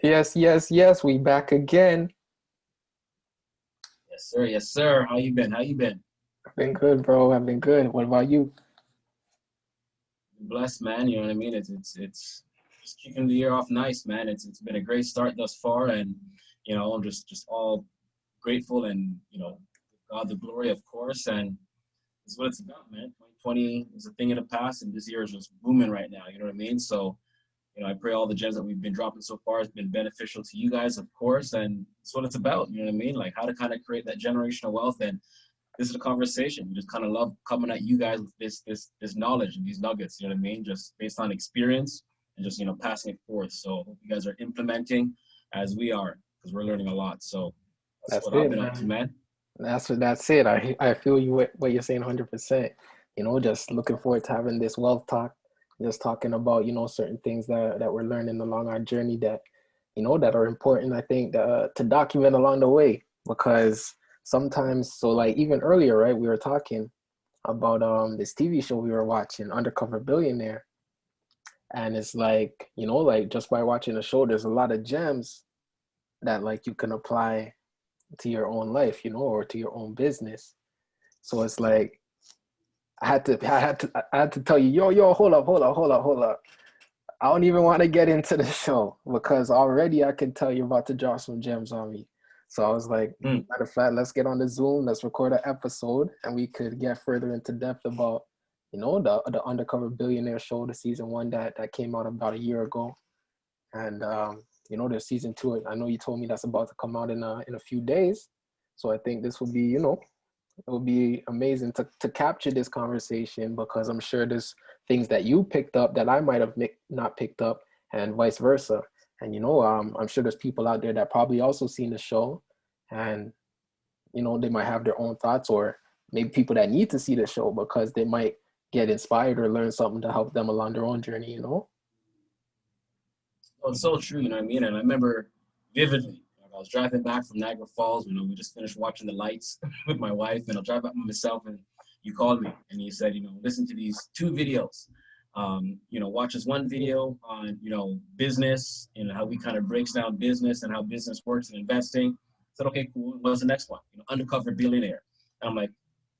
Yes, yes, yes, we back again. Yes, sir. Yes, sir. How you been? How you been? I've been good, bro. I've been good. What about you? Been blessed, man. You know what I mean? It's just kicking the year off nice, man. It's been a great start thus far, and I'm just all grateful and God the glory, of course, and it's what it's about, man. 2020 is a thing in the past, and this year is just booming right now. You know what I mean? So I pray all the gems that we've been dropping so far has been beneficial to you guys, of course, and it's what it's about. You know what I mean? Like how to kind of create that generational wealth and this is a conversation. We just kind of love coming at you guys with this knowledge and these nuggets. You know what I mean? Just based on experience and just passing it forth. So hope you guys are implementing as we are because we're learning a lot. So that's That's what I've it, been up to, man. man. That's it. I feel you what you're saying 100%. Just looking forward to having this wealth talk, just talking about, certain things that we're learning along our journey that, that are important, I think, to document along the way. Because sometimes, so like even earlier, right, we were talking about this TV show we were watching, Undercover Billionaire. And it's like, like just by watching the show, there's a lot of gems that like you can apply to your own life, or to your own business. So it's like I had to tell you, yo, hold up. I don't even want to get into the show because already I can tell you're about to drop some gems on me. So I was like, Mm. matter of fact, let's get on the Zoom, let's record an episode, and we could get further into depth about, the Undercover Billionaire show, the season one that came out about a year ago. And there's season two. I know you told me that's about to come out in a few days. So I think this will be, it would be amazing to capture this conversation because I'm sure there's things that you picked up that I might have not picked up, and vice versa. And I'm sure there's people out there that probably also seen the show, and they might have their own thoughts, or maybe people that need to see the show because they might get inspired or learn something to help them along their own journey. Well, it's so true, you know what I mean? And I remember vividly, like, I was driving back from Niagara Falls, we just finished watching the lights with my wife, and I'll drive back by myself, and you called me, and you said, listen to these two videos. Watch this one video on, business and how we kind of breaks down business and how business works and investing. I said, okay, cool. What's the next one? Undercover Billionaire. And I'm like,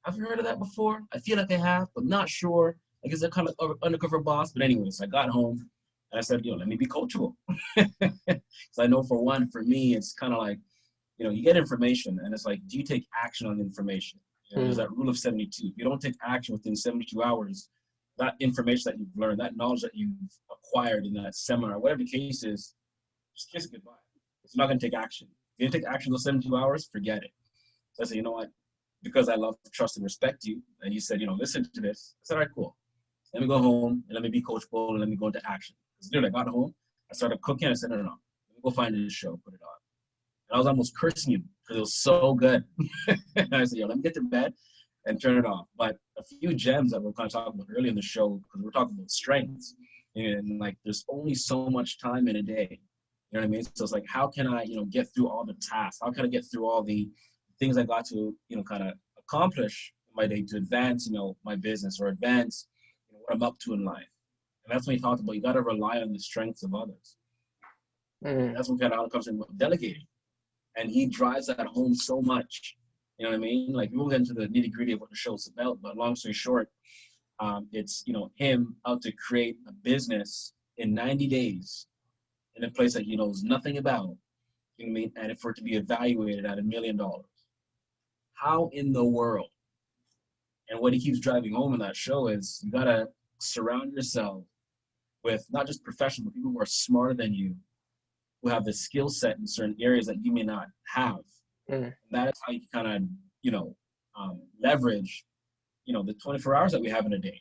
have you heard of that before? I feel like I have, but not sure. I guess they're kind of undercover boss. But anyways, I got home and I said, let me be coachable. Because I know for one, for me, it's kind of like, you get information and it's like, do you take action on the information? There's Mm, that rule of 72. If you don't take action within 72 hours, that information that you've learned, that knowledge that you've acquired in that seminar, whatever the case is, just kiss it goodbye. It's not going to take action. If you didn't take action those 72 hours, forget it. So I said, you know what? Because I love, trust, and respect you, and you said, listen to this. I said, all right, cool. Let me go home and let me be coachable and let me go into action. Because literally, I got home, I started cooking. I said, no, let me go find this show, put it on. And I was almost cursing you because it was so good. And I said, let me get to bed and turn it off. But a few gems that we're kind of talking about earlier in the show, because we're talking about strengths, and like there's only so much time in a day. You know what I mean? So it's like, how can I, get through all the tasks? How can I get through all the things I got to, kind of accomplish in my day to advance, my business or advance, what I'm up to in life. And that's when he talked about you got to rely on the strengths of others. And mm. that's what kind of how it comes in delegating. And he drives that home so much. You know what I mean? Like we won't get into the nitty gritty of what the show's about, but long story short, it's him out to create a business in 90 days in a place that he knows nothing about. You know what I mean? And for it to be evaluated at $1 million. How in the world? And what he keeps driving home in that show is you gotta surround yourself with not just professionals, but people who are smarter than you, who have the skill set in certain areas that you may not have. Mm. And that is how you kind of, leverage, the 24 hours that we have in a day,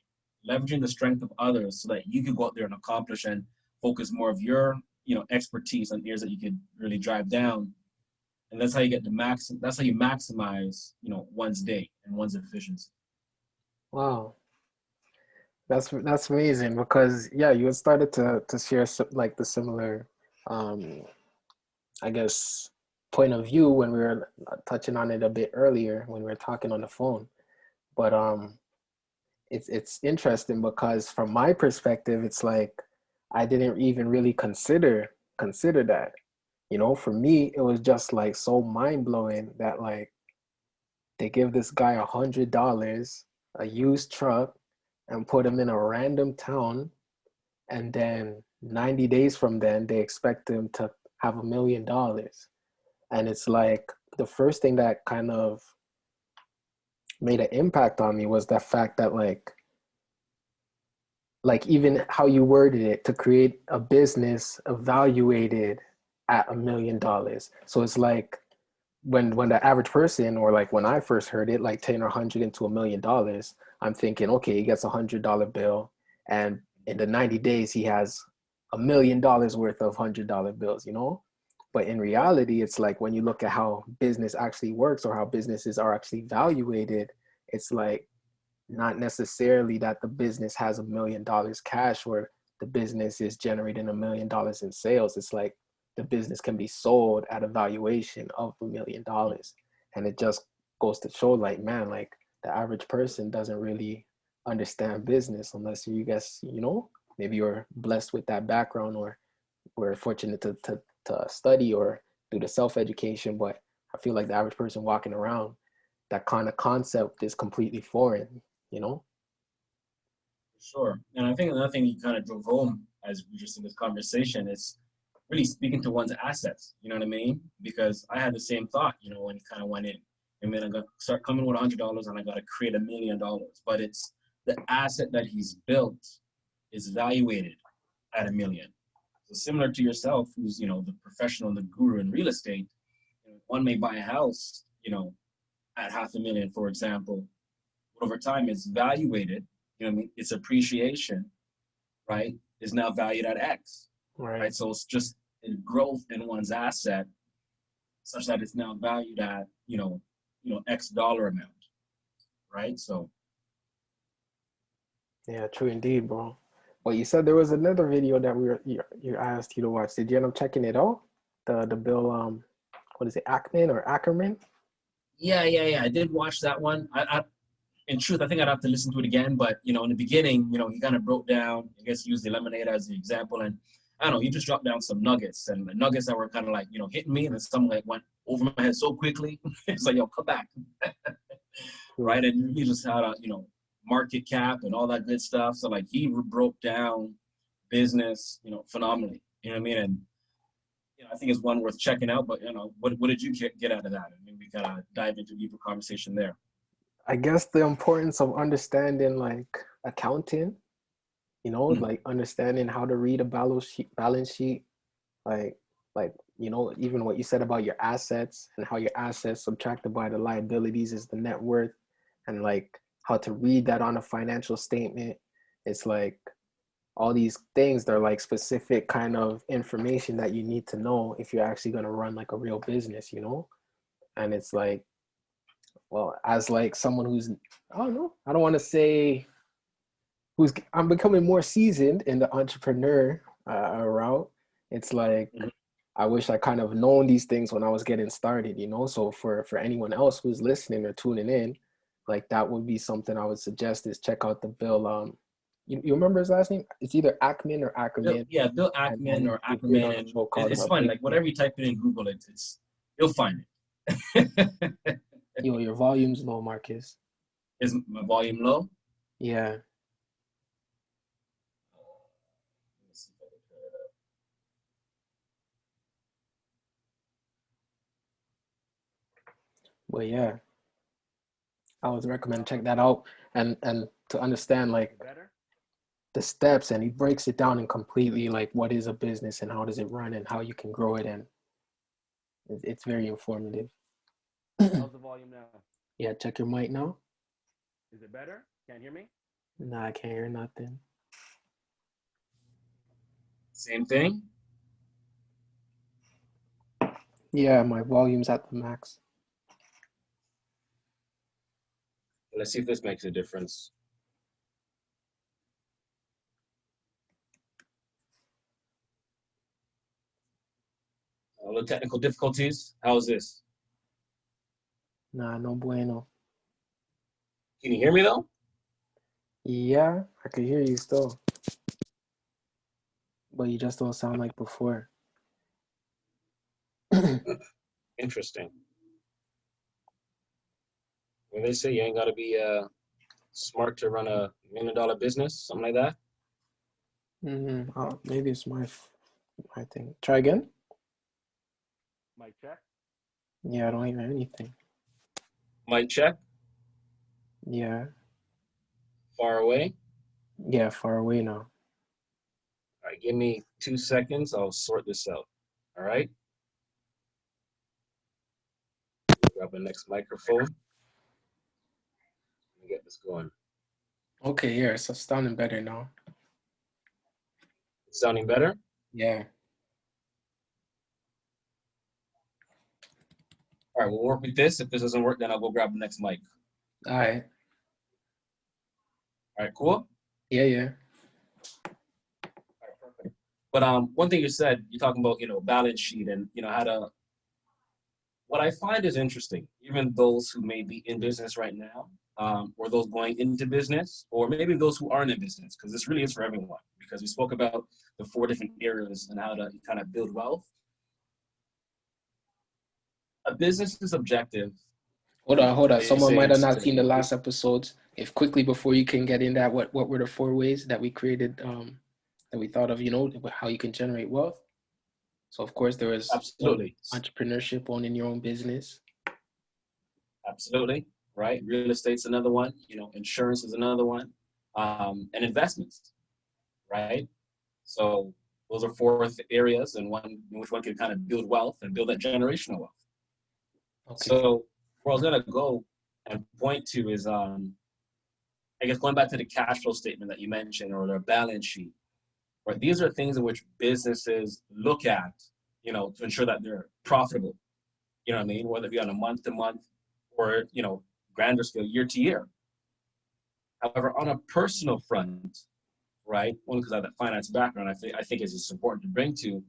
leveraging the strength of others so that you can go out there and accomplish and focus more of your, expertise on areas that you could really drive down. And that's how you get the max. That's how you maximize, one's day and one's efficiency. Wow. That's amazing because yeah, you had started to share like the similar, um, I guess, point of view when we were touching on it a bit earlier when we were talking on the phone. But it's interesting because from my perspective, it's like I didn't even really consider consider that. You know, for me, it was just like so mind blowing that like they give this guy $100, a used truck, and put him in a random town, and then 90 days from then they expect him to have $1 million. And it's like the first thing that kind of made an impact on me was the fact that like even how you worded it, to create a business evaluated at $1 million. So it's like when the average person, or like when I first heard it, like 10 or 100 into $1 million, I'm thinking, okay, he gets $100 bill, and in the 90 days he has $1 million worth of $100 bills, you know. But in reality, it's like when you look at how business actually works, or how businesses are actually evaluated, it's like not necessarily that the business has $1 million cash, or the business is generating $1 million in sales. It's like the business can be sold at a valuation of $1 million. And it just goes to show, like, man, like the average person doesn't really understand business unless you guys, you know, maybe you're blessed with that background, or we're fortunate to study or do the self-education. But I feel like the average person walking around, that kind of concept is completely foreign, you know? Sure. And I think another thing you kind of drove home as we just in this conversation is really speaking to one's assets. You know what I mean? Because I had the same thought, you know, when it kind of went in. And then I got start coming with $100 and I got to create $1 million. But it's the asset that he's built is evaluated at $1 million. So similar to yourself, who's, you know, the professional, the guru in real estate, one may buy a house, you know, at $500,000, for example. But over time, it's evaluated. You know what I mean? Its appreciation, right, is now valued at X, right? So it's just a growth in one's asset such that it's now valued at, X dollar amount, right? So. Yeah, true indeed, bro. Well, you said there was another video that you asked you to watch. Did you end up checking it out? The Bill, what is it, Ackman or Ackerman? Yeah. I did watch that one. In truth, I think I'd have to listen to it again. But, you know, in the beginning, you know, he kind of broke down, I guess he used the lemonade as the example. And I don't know, he just dropped down some nuggets, and the nuggets that were kind of like, you know, hitting me, and then some like went over my head so quickly. It's like, yo, come back. Right. And he just had a, you know, market cap and all that good stuff. So like he broke down business, you know, phenomenally. You know what I mean? And, you know, I think it's one worth checking out. But, you know, what did you get out of that? I mean, we kind of dive into a deeper conversation there. I guess the importance of understanding like accounting, you know, like understanding how to read a balance sheet, like you know, even what you said about your assets and how your assets subtracted by the liabilities is the net worth, and like how to read that on a financial statement. It's like all these things, they're like specific kind of information that you need to know if you're actually going to run like a real business, you know. And it's like, well, as like someone who's, I don't know, I don't want to say I'm becoming more seasoned in the entrepreneur route. It's like, I wish I kind of known these things when I was getting started, you know. So for anyone else who's listening or tuning in, like that would be something I would suggest, is check out the Bill. You remember his last name? It's either Ackman or Ackerman. Yeah, Bill Ackman or Ackerman. And it's funny, like whatever you type it in Google, you'll find it. Yo, your volume's low, Marcus. Is my volume low? Yeah. But yeah, I would recommend check that out, and to understand like the steps, and he breaks it down in completely like what is a business and how does it run and how you can grow it, and it's very informative. How's the volume now? Yeah, check your mic now. Is it better? Can't hear me? Nah, I can't hear nothing. Same thing? Yeah, my volume's at the max. Let's see if this makes a difference. All the technical difficulties. How's this? Nah, no bueno. Can you hear me though? Yeah, I can hear you still, but you just don't sound like before. Interesting. When they say you ain't got to be smart to run $1 million business, something like that. Oh, maybe it's my thing. Try again. Mic check. Yeah, I don't hear anything. Mic check. Yeah. Far away. Yeah, far away now. All right, give me 2 seconds. I'll sort this out. All right. Grab the next microphone. Let me get this going. Okay, yeah, it's sounding better now. It's sounding better? Yeah. All right, we'll work with this. If this doesn't work, then I'll go grab the next mic. All right. All right, cool? Yeah, yeah. All right, perfect. But one thing you said, you're talking about, balance sheet and, how to, what I find is interesting, even those who may be in business right now, or those going into business, or maybe those who aren't in business, because this really is for everyone, because we spoke about the 4 different areas and how to kind of build wealth. A business's objective. Hold on. They Someone say might have it's not to, seen the last episodes. If quickly before you can get in that, what were the 4 ways that we created, that we thought of, how you can generate wealth? So of course there was absolutely, entrepreneurship, owning your own business. absolutely, right? Real estate's another one. Insurance is another one, and investments, right? So those are 4 areas, and one in which one can kind of build wealth and build that generational wealth. Okay. So where I was gonna go and point to is, I guess going back to the cash flow statement that you mentioned, or their balance sheet. Right? These are things in which businesses look at, to ensure that they're profitable. You know what I mean? Whether it be on a month to month or, grander scale, year to year. However, on a personal front, right? One, because I have that finance background, I think is just important to bring to.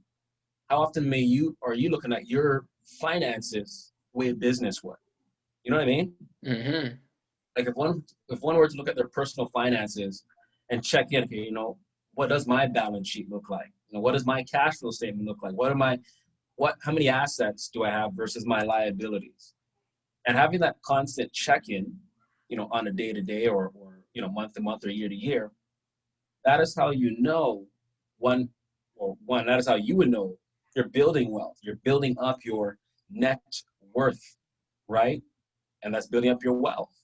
How often are you looking at your finances the way business would? You know what I mean? Mm-hmm. Like if one were to look at their personal finances and check in, okay, what does my balance sheet look like? What does my cash flow statement look like? How many assets do I have versus my liabilities? And having that constant check-in, on a day-to-day or month to month or year to year, that is how that is how you would know you're building wealth. You're building up your net worth, right? And that's building up your wealth.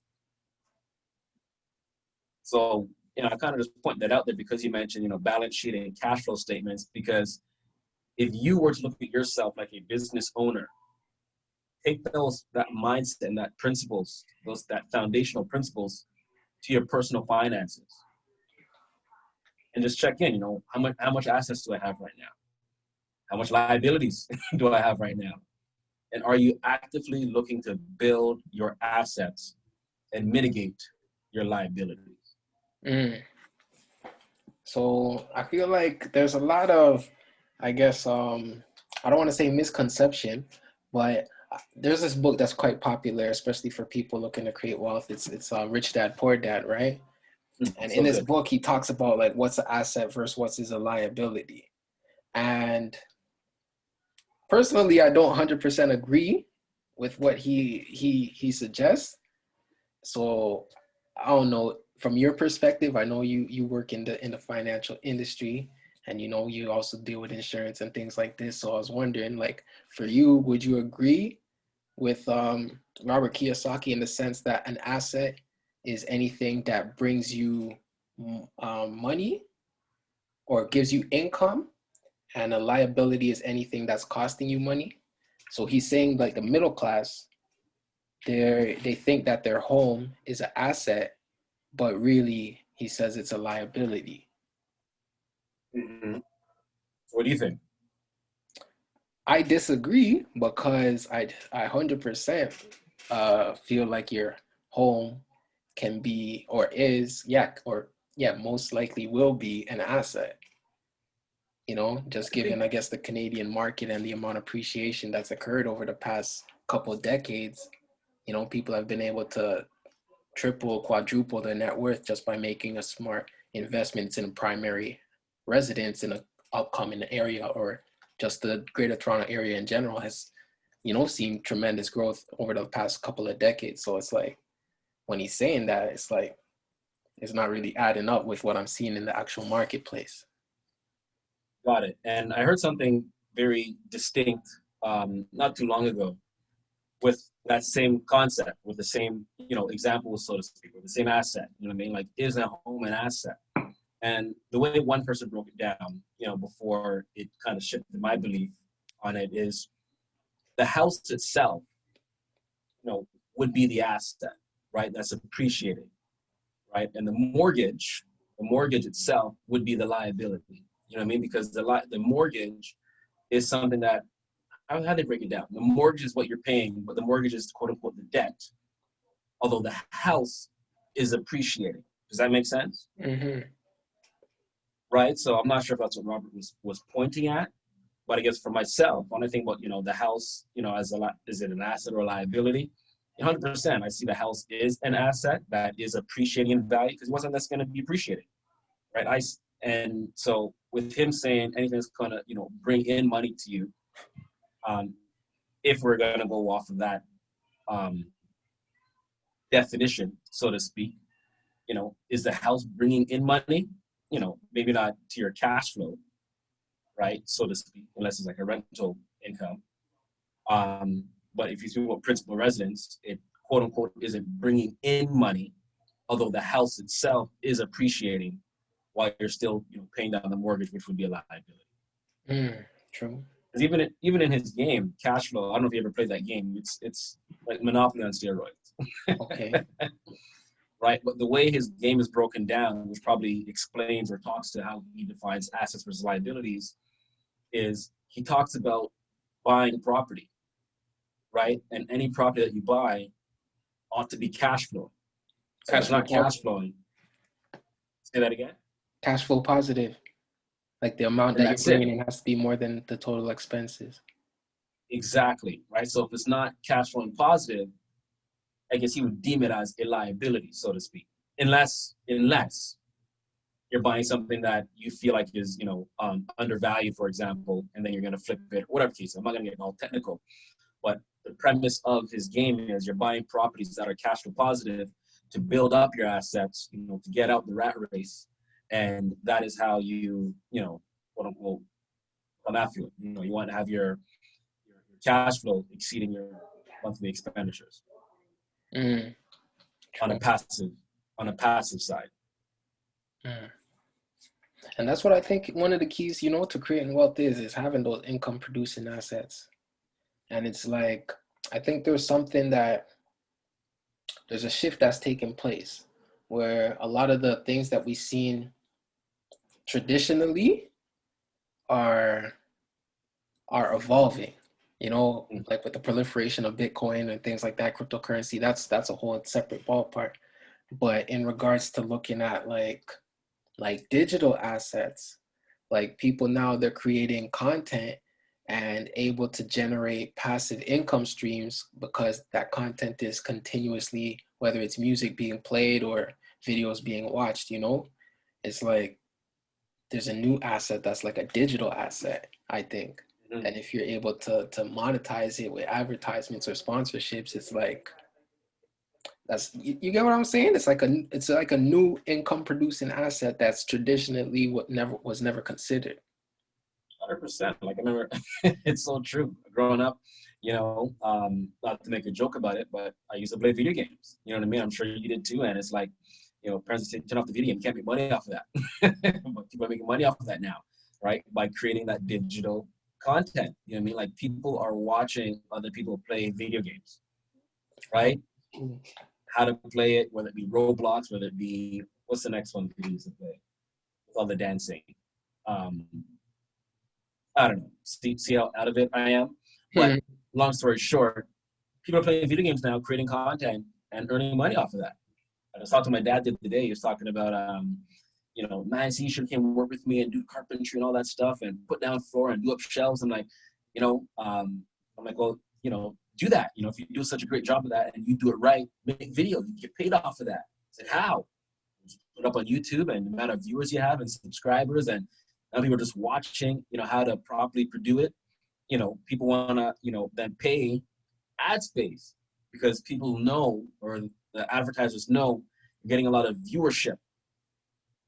So, I kind of just point that out there because you mentioned, balance sheet and cash flow statements, because if you were to look at yourself like a business owner, take that mindset and that principles, that foundational principles to your personal finances and just check in, how much assets do I have right now? How much liabilities do I have right now? And are you actively looking to build your assets and mitigate your liabilities? Mm. So I feel like there's a lot of, I guess, I don't want to say misconception, but there's this book that's quite popular, especially for people looking to create wealth. It's Rich Dad Poor Dad, right? And So in this good. book, he talks about like what's an asset versus what is a liability. And personally, I don't 100% agree with what he suggests. So I don't know, from your perspective, I know you work in the financial industry, and you also deal with insurance and things like this. So I was wondering, like, for you, would you agree with Robert Kiyosaki in the sense that an asset is anything that brings you money or gives you income, and a liability is anything that's costing you money? So he's saying like the middle class, they think that their home is an asset, but really he says it's a liability. Mm-hmm. What do you think? I disagree because I 100% feel like your home can be or is most likely will be an asset. Just given, I guess, the Canadian market and the amount of appreciation that's occurred over the past couple of decades, people have been able to triple, quadruple their net worth just by making a smart investments in a primary residence in an upcoming area or just the Greater Toronto area in general has, seen tremendous growth over the past couple of decades. So it's like, when he's saying that, it's like, it's not really adding up with what I'm seeing in the actual marketplace. Got it. And I heard something very distinct not too long ago with that same concept, with the same, example, so to speak, with the same asset. You know what I mean? Like, is a home an asset? And the way one person broke it down, before it kind of shifted my belief on it, is the house itself, would be the asset, right? That's appreciated, right? And the mortgage itself would be the liability. You know what I mean? Because the mortgage is something that, how do they break it down? The mortgage is what you're paying, but the mortgage is quote unquote the debt. Although the house is appreciating. Does that make sense? Mm-hmm. Right? So I'm not sure if that's what Robert was pointing at, but I guess for myself, when I think about, the house, is it an asset or a liability? 100%, I see the house is an asset that is appreciating in value because it wasn't that's going to be appreciated, right? And so with him saying anything that's going to, bring in money to you, if we're going to go off of that definition, so to speak, is the house bringing in money? Maybe not to your cash flow, right, so to speak, unless it's like a rental income. But if you think about principal residence, it quote unquote isn't bringing in money, although the house itself is appreciating while you're still, paying down the mortgage, which would be a liability. True. Because even in his game, cash flow, I don't know if you ever played that game. It's like Monopoly on steroids. Okay. Right, but the way his game is broken down, which probably explains or talks to how he defines assets versus liabilities, is he talks about buying a property, right? And any property that you buy ought to be cash flowing. So it's not cash flowing. Say that again. Cash flow positive. Like the amount that you're bringing in has to be more than the total expenses. Exactly, right? So if it's not cash flowing positive, I guess he would deem it as a liability, so to speak, unless you're buying something that you feel like is, undervalued, for example, and then you're going to flip it, whatever case. I'm not going to get all technical, but the premise of his game is you're buying properties that are cash flow positive to build up your assets, to get out the rat race, and that is how you, quote unquote, become affluent. You want to have your cash flow exceeding your monthly expenditures. On a passive side. And that's what I think one of the keys, to creating wealth is having those income producing assets. And it's like, I think there's a shift that's taking place where a lot of the things that we've seen traditionally are evolving. Like with the proliferation of Bitcoin and things like that, cryptocurrency, that's a whole separate ballpark. But in regards to looking at like digital assets, like people now, they're creating content and able to generate passive income streams because that content is continuously, whether it's music being played or videos being watched, it's like there's a new asset that's like a digital asset, I think. And if you're able to monetize it with advertisements or sponsorships, it's like, that's, you get what I'm saying? It's like a new income producing asset that's traditionally was never considered. 100%. Like I remember, it's so true. Growing up, not to make a joke about it, but I used to play video games. You know what I mean? I'm sure you did too. And it's like, parents say, turn off the video game. You can't make money off of that. But people are making money off of that now, right? By creating that digital content. You know what I mean? Like people are watching other people play video games, right? How to play it, whether it be Roblox, whether it be, what's the next one people used to play with all the dancing? I don't know. See how out of it I am? But long story short, people are playing video games now, creating content and earning money off of that. I was talking to my dad the other day. He was talking about, man, you should come work with me and do carpentry and all that stuff and put down floor and do up shelves. I'm like, I'm like, well, do that. If you do such a great job of that and you do it right, make video, you get paid off of that. I said, how? Just put it up on YouTube and the amount of viewers you have and subscribers and Now people are just watching, how to properly produce it. People want to, then pay ad space because people know, or the advertisers know, you're getting a lot of viewership.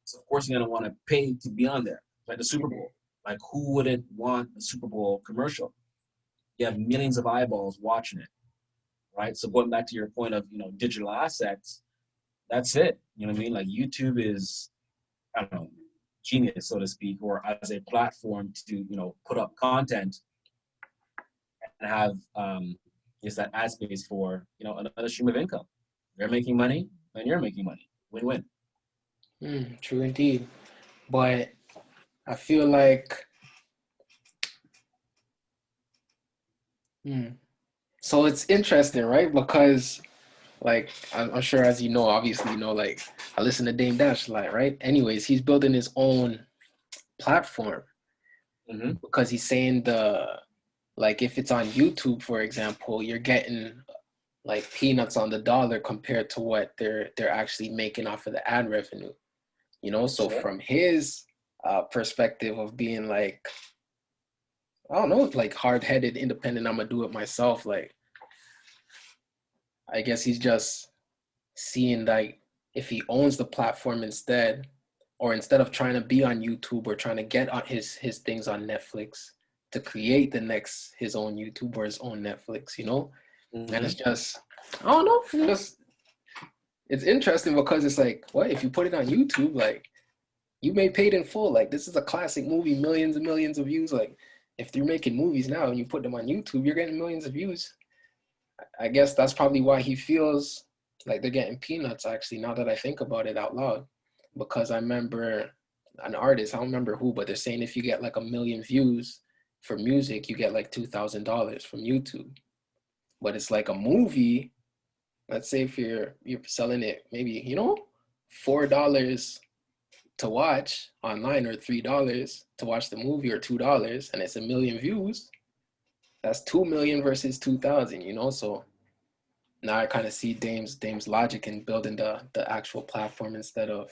So of course you're gonna want to pay to be on there, like the Super Bowl. Like who wouldn't want a Super Bowl commercial? You have millions of eyeballs watching it, right? So going back to your point of digital assets, that's it. You know what I mean? Like YouTube is, I don't know, genius, so to speak, or as a platform to put up content and have just that ad space for another stream of income. They're making money and you're making money. Win-win. True indeed. But I feel like, so it's interesting, right? Because like I'm sure, as you know, obviously, like I listen to Dame Dash a lot, right? Anyways, he's building his own platform because he's saying like if it's on YouTube, for example, you're getting like peanuts on the dollar compared to what they're actually making off of the ad revenue. So from his perspective of being like, I don't know, like hard-headed, independent, I'm gonna do it myself. Like, I guess he's just seeing like if he owns the platform instead, or instead of trying to be on YouTube or trying to get on his things on Netflix, to create the next his own YouTube or his own Netflix, And it's just, I don't know, it's interesting because it's like, what if you put it on YouTube, like you may paid in full. Like this is a classic movie, millions and millions of views. Like if you're making movies now and you put them on YouTube, you're getting millions of views. I guess that's probably why he feels like they're getting peanuts, actually, now that I think about it out loud. Because I remember an artist, I don't remember who, but they're saying if you get like 1 million views for music, you get like $2,000 from YouTube. But it's like a movie, let's say if you're selling it maybe, $4 to watch online, or $3 to watch the movie, or $2, and it's 1 million views, that's 2 million versus 2,000, So now I kind of see Dame's logic in building the actual platform instead of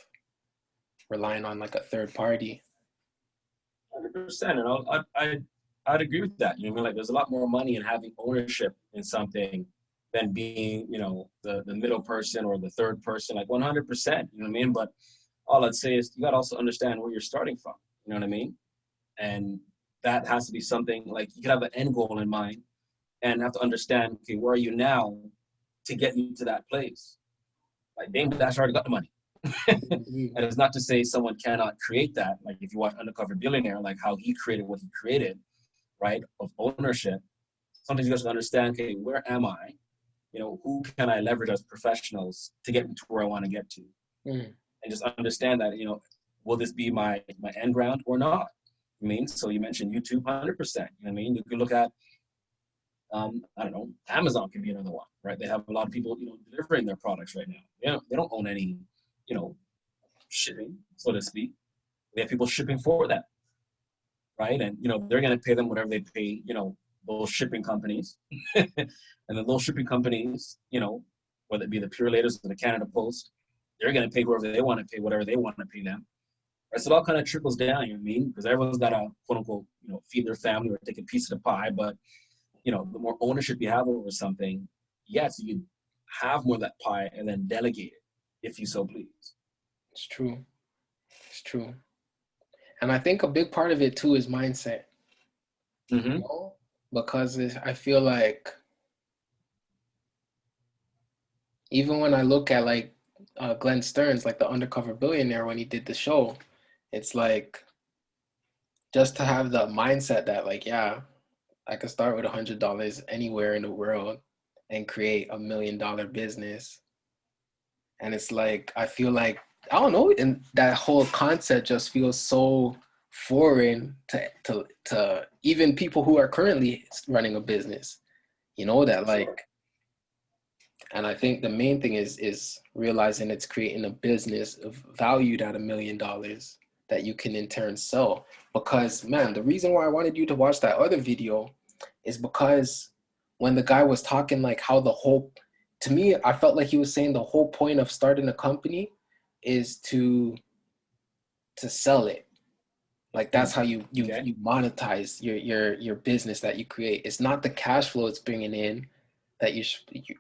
relying on like a third party. 100%. And I'd agree with that. Like there's a lot more money in having ownership in something than being, the middle person or the third person, like 100%, you know what I mean? But all I'd say is you got to also understand where you're starting from, you know what I mean? And that has to be something like you could have an end goal in mind and have to understand, okay, where are you now to get you to that place? Like Dame Dash already got the money. And it's not to say someone cannot create that. Like if you watch Undercover Billionaire, like how he created what he created, right, of ownership, sometimes you just understand, okay, where am I? Who can I leverage as professionals to get me to where I want to get to? And just understand that, will this be my end ground or not? So you mentioned YouTube, 100%. You could look at, I don't know, Amazon could be another one, right? They have a lot of people, delivering their products right now. They don't own any, shipping, so to speak. They have people shipping for them, right? And, they're going to pay them whatever they pay, those shipping companies. And then those shipping companies, whether it be the Pure Laters or the Canada Post, they're going to pay whoever they want to pay, whatever they want to pay them. Right? So it all kind of trickles down, you know what I mean? Because everyone's got to, quote unquote, feed their family or take a piece of the pie. But, the more ownership you have over something, yes, you have more of that pie and then delegate it if you so please. It's true. It's true. And I think a big part of it too is mindset. Because I feel like even when I look at like Glenn Stearns, like the Undercover Billionaire, when he did the show, it's like just to have the mindset that like, yeah, I could start with $100 anywhere in the world and create $1 million business. And it's like, I feel like, I don't know, and that whole concept just feels so foreign to even people who are currently running a business, that like, and I think the main thing is realizing it's creating a business valued at $1 million that you can in turn sell. Because man, the reason why I wanted you to watch that other video is because when the guy was talking like how to me, I felt like he was saying the whole point of starting a company is to sell it. Like that's how you Okay. monetize your business that you create. It's not the cash flow it's bringing in that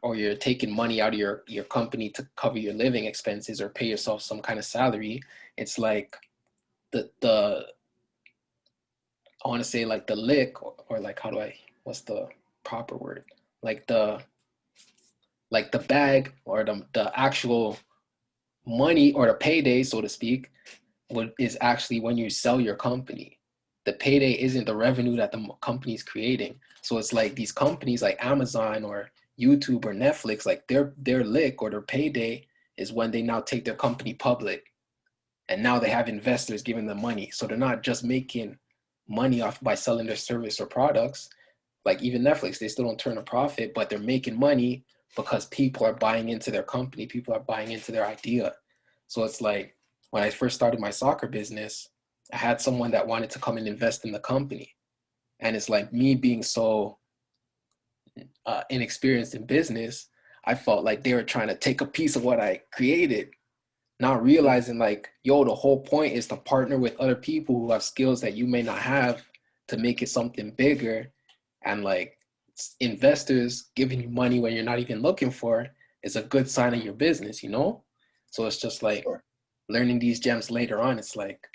or you're taking money out of your company to cover your living expenses or pay yourself some kind of salary. It's like the I want to say like the lick or like what's the proper word? Like the bag or the actual money or the payday, so to speak, is actually when you sell your company. The payday isn't the revenue that the company's creating. So it's like these companies like Amazon or YouTube or Netflix, like their lick or their payday is when they now take their company public, and now they have investors giving them money. So they're not just making money off by selling their service or products. Like even Netflix, they still don't turn a profit, but they're making money because people are buying into their company, people are buying into their idea. So it's like when I first started my soccer business, I had someone that wanted to come and invest in the company. And it's like me being so inexperienced in business, I felt like they were trying to take a piece of what I created, not realizing like, yo, the whole point is to partner with other people who have skills that you may not have to make it something bigger. And like investors giving you money when you're not even looking for is a good sign of your business, you know? So it's just like Sure. learning these gems later on. It's like,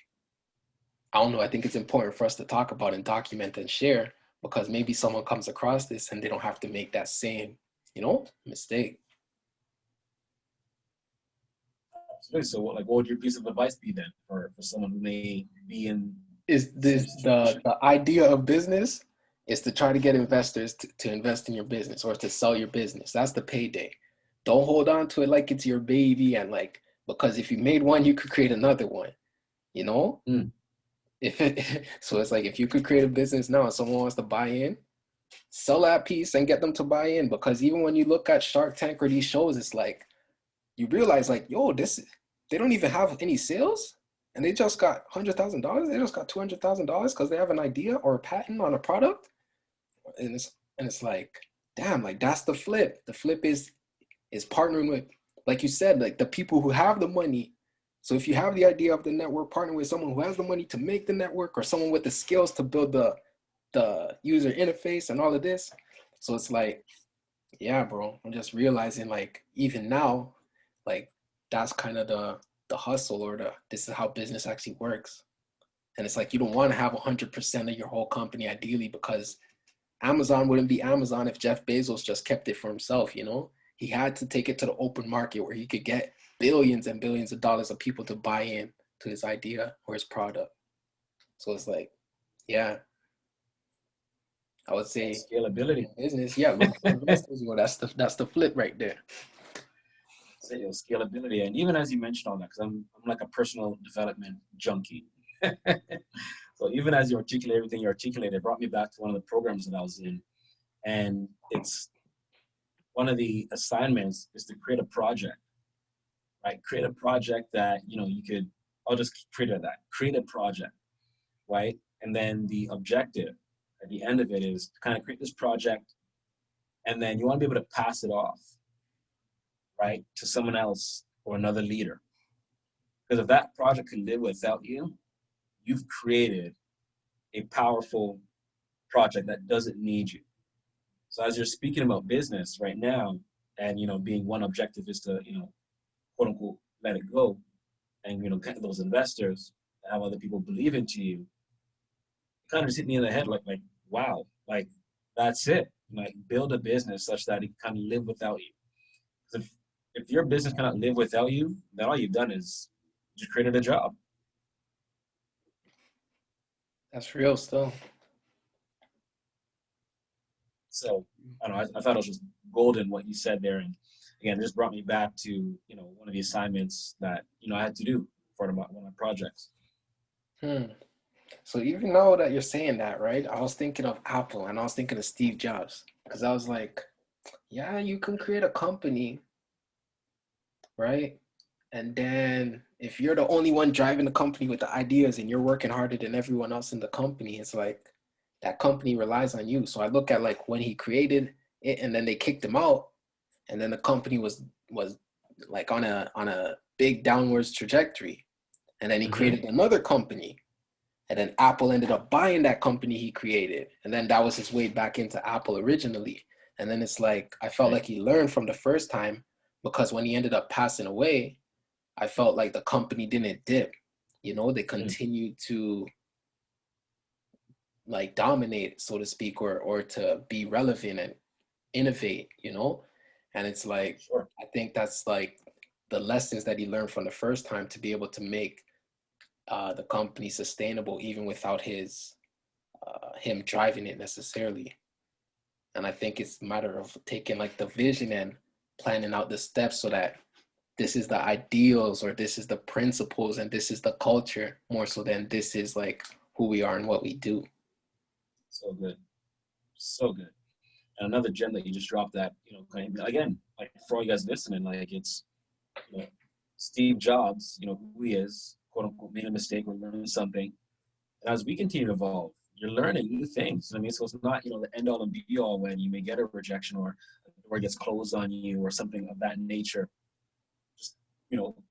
I don't know, I think it's important for us to talk about and document and share, because maybe someone comes across this and they don't have to make that same, mistake. Absolutely. So, what would your piece of advice be then for someone who may be in Is the same this situation? the idea of business is to try to get investors to invest in your business or to sell your business. That's the payday. Don't hold on to it like it's your baby, and like, because if you made one, you could create another one, you know? Mm. If it so it's like if you could create a business now and someone wants to buy in, sell that piece and get them to buy in. Because even when you look at Shark Tank or these shows, it's like you realize like, yo, they don't even have any sales, and they just got $100,000. They just got $200,000 because they have an idea or a patent on a product, and it's like, damn, like that's the flip. The flip is partnering with, like you said, like the people who have the money. So if you have the idea of the network, partner with someone who has the money to make the network, or someone with the skills to build the user interface and all of this. So it's like, yeah, bro, I'm just realizing like even now, like that's kind of the hustle, or this is how business actually works. And it's like you don't want to have 100% of your whole company ideally, because Amazon wouldn't be Amazon if Jeff Bezos just kept it for himself, you know? He had to take it to the open market where he could get billions and billions of dollars of people to buy in to his idea or his product. So it's like, yeah, I would Yeah, say scalability. business, yeah, look for investors. Well, that's the flip right there. So, scalability, and even as you mentioned all that, because I'm like a personal development junkie. So even as you articulate everything you articulated, it brought me back to one of the programs that I was in, and it's one of the assignments is to create a project, right? Create a project that you could. I'll just create that. Create a project, right? And then the objective at the end of it is to kind of create this project, and then you want to be able to pass it off, right, to someone else or another leader. Because if that project can live without you, you've created a powerful project that doesn't need you. So as you're speaking about business right now, and being one objective is to quote unquote let it go, and get those investors, have other people believe into you, it kind of just hit me in the head like wow, like that's it. Like build a business such that it can live without you. 'Cause if your business cannot live without you, then all you've done is just created a job. That's real still. So I don't know. I thought it was just golden what you said there, and again, it just brought me back to one of the assignments that I had to do for one of my projects. Hmm. So even now that you're saying that, right, I was thinking of Apple and I was thinking of Steve Jobs, because I was like, yeah, you can create a company, right? And then if you're the only one driving the company with the ideas and you're working harder than everyone else in the company, it's like that company relies on you. So I look at like when he created it and then they kicked him out, and then the company was like on a big downwards trajectory. And then he Mm-hmm. created another company. And then Apple ended up buying that company he created. And then that was his way back into Apple originally. And then it's like, I felt like he learned from the first time, because when he ended up passing away, I felt like the company didn't dip. You know, they continued to like dominate, so to speak, or to be relevant and innovate, you know? And it's like, Sure. I think that's like the lessons that he learned from the first time to be able to make the company sustainable, even without him driving it necessarily. And I think it's a matter of taking like the vision and planning out the steps so that this is the ideals, or this is the principles, and this is the culture, more so than this is like who we are and what we do. So good. So good. And another gem that you just dropped that, kind of, again, like for all you guys listening, like it's, Steve Jobs, who he is, quote unquote, made a mistake or learning something. And as we continue to evolve, you're learning new things. I mean, so it's not, the end all and be all when you may get a rejection or the door gets closed on you or something of that nature. Just,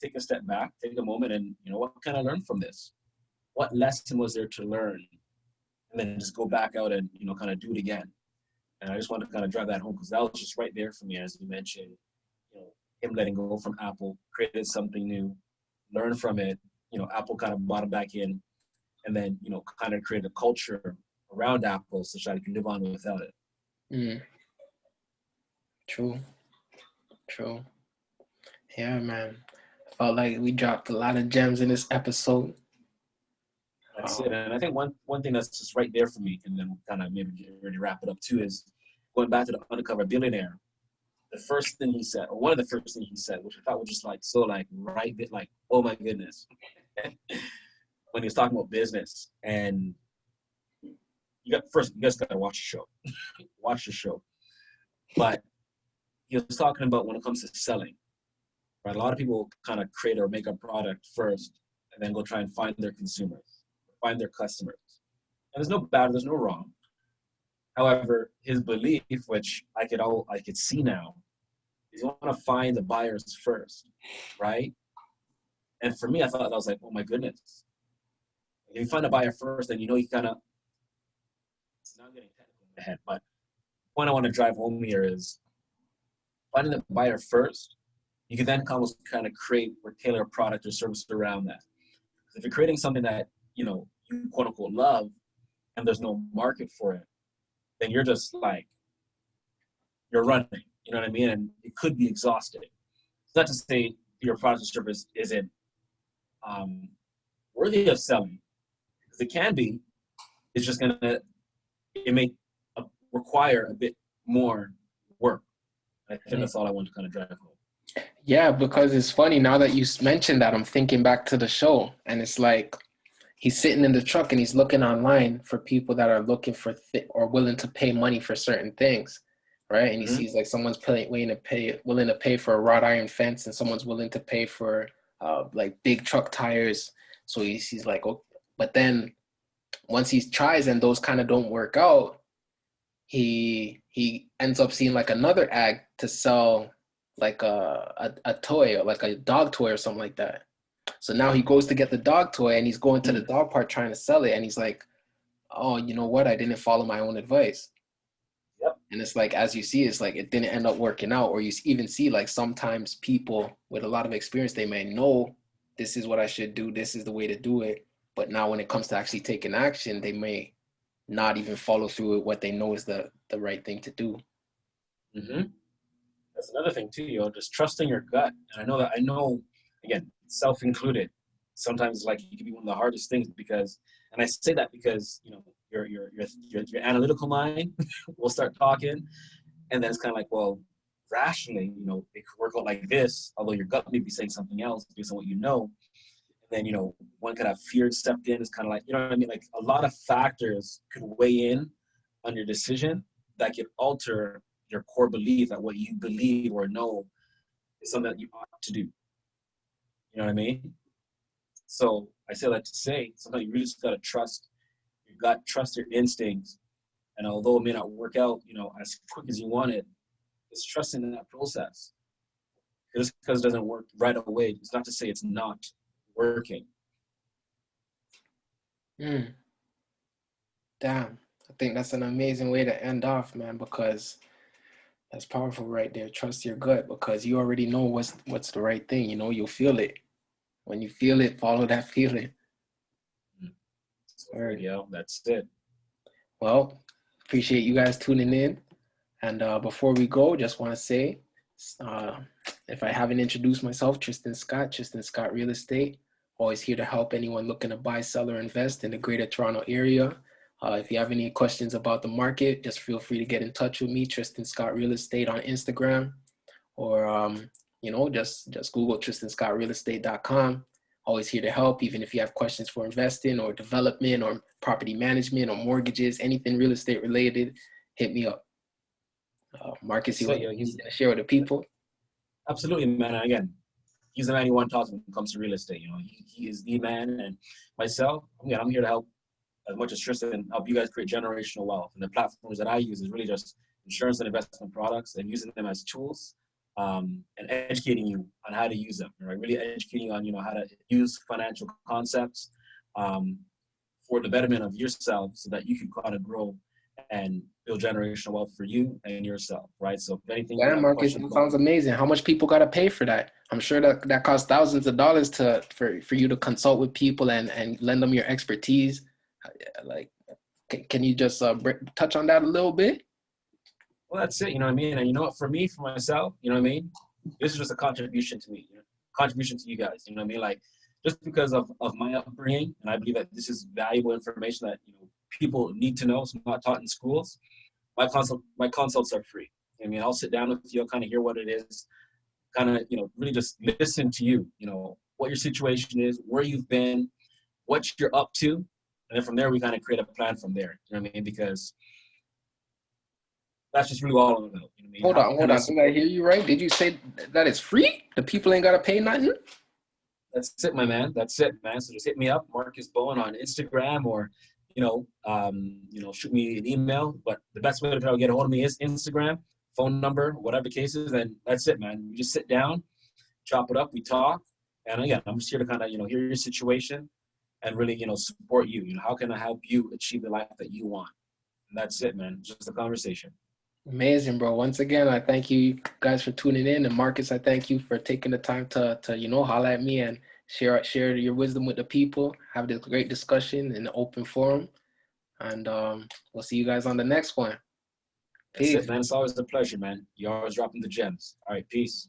take a step back, take a moment, and, what can I learn from this? What lesson was there to learn? And then just go back out and, kind of do it again. And I just want to kind of drive that home because that was just right there for me, as you mentioned, him letting go from Apple, created something new, learn from it, Apple kind of brought him back in, and then, kind of create a culture around Apple such that you can live on without it. True. Yeah, man. I felt like we dropped a lot of gems in this episode. That's it. And I think one thing that's just right there for me, and then we'll kind of maybe get ready to wrap it up too, is going back to the undercover billionaire. The first thing he said, or one of the first things he said, which I thought was just like so like right bit like, oh my goodness. When he was talking about business, and you guys gotta watch the show. Watch the show. But he was talking about when it comes to selling, right? A lot of people kind of create or make a product first and then go try and find their consumers, find their customers. And there's no bad, there's no wrong. However, his belief, which I could see now, is you want to find the buyers first, right? And for me, I thought that was like, oh my goodness. If you find a buyer first, then you kind of, it's not getting technical in my head, but the point I want to drive home here is finding the buyer first. You can then almost kind of create or tailor a product or service around that. If you're creating something that, you quote unquote love, and there's no market for it, then you're just like, you're running, you know what I mean? And it could be exhausting. It's not to say your product or service isn't worthy of selling, because it can be. It's just it may require a bit more work. I think that's all I want to kind of drive home. Yeah, because it's funny now that you mentioned that, I'm thinking back to the show, and it's like he's sitting in the truck and he's looking online for people that are looking for or willing to pay money for certain things, right? And he sees like someone's willing to pay for a wrought iron fence, and someone's willing to pay for like big truck tires. So he's like, oh, but then once he tries and those kind of don't work out, he ends up seeing like another ad to sell like a toy, or like a dog toy or something like that. So now he goes to get the dog toy, and he's going to the dog park trying to sell it, and he's like, oh, you know what? I didn't follow my own advice. Yep. And it's like, as you see, it's like it didn't end up working out. Or you even see like sometimes people with a lot of experience, they may know this is what I should do, this is the way to do it. But now when it comes to actually taking action, they may not even follow through with what they know is the right thing to do. Mm-hmm. That's another thing too, just trusting your gut. And I know, again, self included, sometimes like it can be one of the hardest things, because, and I say that because, your analytical mind will start talking, and then it's kind of like, well, rationally, it could work out like this, although your gut may be saying something else based on what you know. And then, one could have fear stepped in. It's kind of like, you know what I mean? Like a lot of factors could weigh in on your decision that could alter your core belief that what you believe or know is something that you ought to do. You know what I mean? So I say that to say, sometimes you really just got to trust your gut, trust your instincts. And although it may not work out, as quick as you want it, it's trusting in that process. Just because it doesn't work right away, it's not to say it's not working. Mm, damn. I think that's an amazing way to end off, man, because that's powerful right there. Trust your gut because you already know what's the right thing. You know, you'll feel it. When you feel it, follow that feeling. So, All right. yeah, that's it. Well, appreciate you guys tuning in. And before we go, just want to say, uh, if I haven't introduced myself, Tristan Scott Real Estate. Always here to help anyone looking to buy, sell, or invest in the Greater Toronto Area. If you have any questions about the market, just feel free to get in touch with me, Tristan Scott Real Estate on Instagram, or just Google TristanScottRealEstate.com. Always here to help, even if you have questions for investing or development or property management or mortgages, anything real estate related, hit me up. Marcus, you So, want to share with the people? absolutely, man. And again, he's the man you want to talk to when it comes to real estate. He is the man. And myself, I'm here to help as much as Tristan, help you guys create generational wealth. And the platforms that I use is really just insurance and investment products and using them as tools, and educating you on how to use them, right? Really educating you on, how to use financial concepts, for the betterment of yourself so that you can kind of grow and build generational wealth for you and yourself, right? So if anything, you Yeah, have Marcus, questions that about, sounds amazing. How much people got to pay for that? I'm sure that costs thousands of dollars for you to consult with people and lend them your expertise. Like, can you just touch on that a little bit? well, that's it, you know what I mean? And you know what, for me, for myself, you know what I mean? This is just a contribution to me, contribution to you guys, you know what I mean? Like, just because of my upbringing, and I believe that this is valuable information that, people need to know. It's not taught in schools. My consults are free. I mean, I'll sit down with you, I'll kind of hear what it is, kind of, really just listen to you, what your situation is, where you've been, what you're up to. And then from there, we kind of create a plan from there. You know what I mean? Because that's just really all I'm about. You know what I mean? Hold How on, can hold I on. Did I support? hear you right? Did you say that it's free? The people ain't got to pay nothing? That's it, my man. That's it, man. So just hit me up, Marcais Bowen on Instagram, or shoot me an email. But the best way to get a hold of me is Instagram, phone number, whatever the case is. And that's it, man. We just sit down, chop it up, we talk. And again, I'm just here to kind of, hear your situation and really, support you. How can I help you achieve the life that you want? And that's it, man. Just a conversation. Amazing, bro. Once again, I thank you guys for tuning in. And Marcus, I thank you for taking the time to holler at me and share your wisdom with the people. Have this great discussion in the open forum. And we'll see you guys on the next one. That's Peace. it, man. It's always a pleasure, man. You're always dropping the gems. All right, peace.